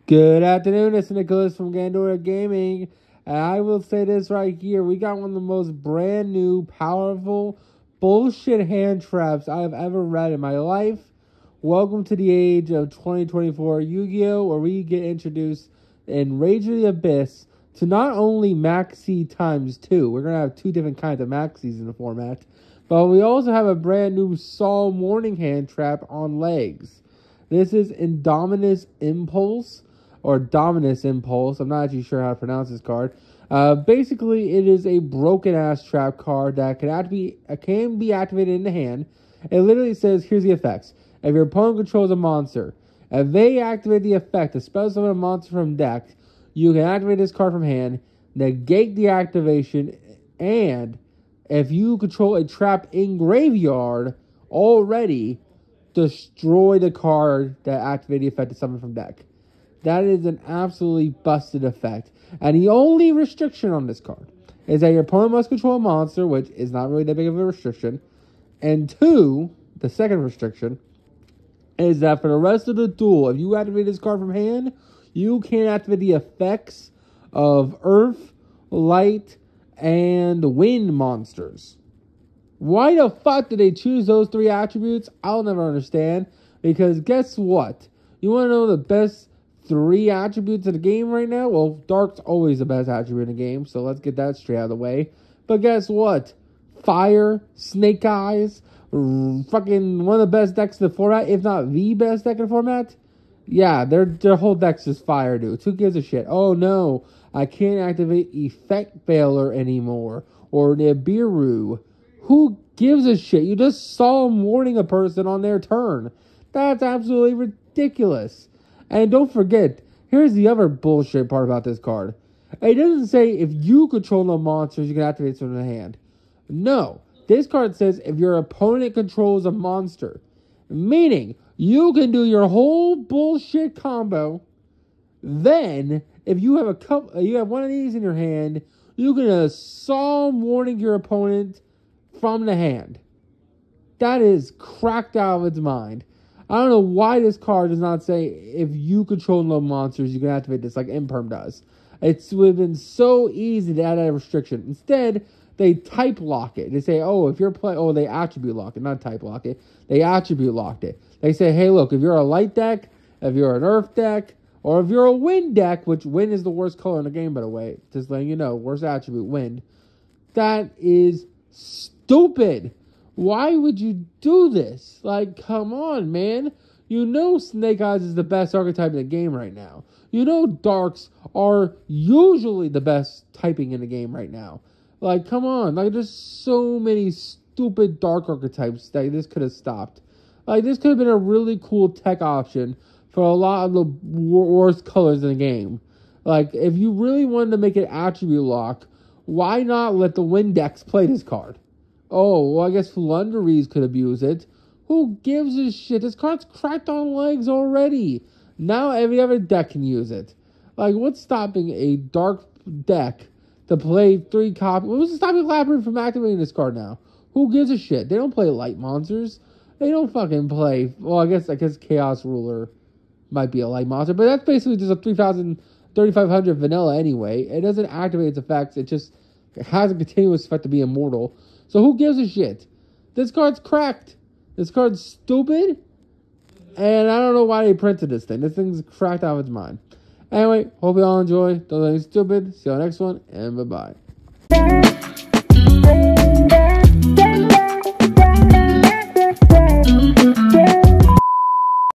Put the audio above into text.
Good afternoon, it's Nicholas from Gandora Gaming, and I will say this right here, we got one of the most brand new, powerful, bullshit hand traps I have ever read in my life. Welcome to the age of 2024 Yu-Gi-Oh! Where we get introduced in Rage of the Abyss to not only Maxi times 2, we're going to have two different kinds of Maxis in the format, but we also have a brand new Solemn Warning hand trap on legs. This is Indominus Impulse, or Dominus Impulse. I'm not actually sure how to pronounce this card. Basically, it is a broken-ass trap card that can be activated in the hand. It literally says, here's the effects. If your opponent controls a monster, if they activate the effect to spell summon a monster from deck, you can activate this card from hand, negate the activation, and if you control a trap in graveyard already, destroy the card that activated the effect to summon from deck. That is an absolutely busted effect. And the only restriction on this card is that your opponent must control a monster, which is not really that big of a restriction. And two, the second restriction, is that for the rest of the duel, if you activate this card from hand, you can't activate the effects of Earth, Light, and Wind monsters. Why the fuck did they choose those three attributes? I'll never understand. Because guess what? You want to know the best three attributes of the game right now? Well, Dark's always the best attribute in the game, so let's get that straight out of the way. But guess what? Fire, Snake Eyes, fucking one of the best decks in the format, if not the best deck in the format. Yeah, their whole deck's just fire, dude. Who gives a shit? Oh no, I can't activate Effect Veiler anymore, or Nibiru. Who gives a shit? You just saw them warning a person on their turn. That's absolutely ridiculous. And don't forget, here's the other bullshit part about this card. It doesn't say if you control no monsters, you can activate some in the hand. No. This card says if your opponent controls a monster. Meaning, you can do your whole bullshit combo. Then, if you have one of these in your hand, you can Solemn Warning your opponent from the hand. That is cracked out of its mind. I don't know why this card does not say if you control no monsters, you can activate this like Imperm does. It would have been so easy to add that restriction. Instead, they type lock it. They say, oh, if you're playing, oh, they attribute lock it, not type lock it. They attribute locked it. They say, hey, look, if you're a light deck, if you're an earth deck, or if you're a wind deck, which wind is the worst color in the game, by the way, just letting you know, worst attribute, wind. That is stupid. Why would you do this? Like, come on, man. You know Snake Eyes is the best archetype in the game right now. You know Darks are usually the best typing in the game right now. Like, come on. Like, there's so many stupid Dark archetypes that this could have stopped. Like, this could have been a really cool tech option for a lot of the worst colors in the game. Like, if you really wanted to make it attribute lock, why not let the Wind decks play this card? Oh, well, I guess Flunderies could abuse it. Who gives a shit? This card's cracked on legs already. Now every other deck can use it. Like, what's stopping a Dark deck to play 3 copies? What's stopping Labyrinth from activating this card now? Who gives a shit? They don't play light monsters. They don't fucking play... Well, I guess Chaos Ruler might be a light monster, but that's basically just a 3,500 vanilla anyway. It doesn't activate its effects. It just has a continuous effect to be immortal. So who gives a shit? This card's cracked. This card's stupid. And I don't know why they printed this thing. This thing's cracked out of its mind. Anyway, hope you all enjoy. Don't do anything stupid. See you on the next one. And bye-bye.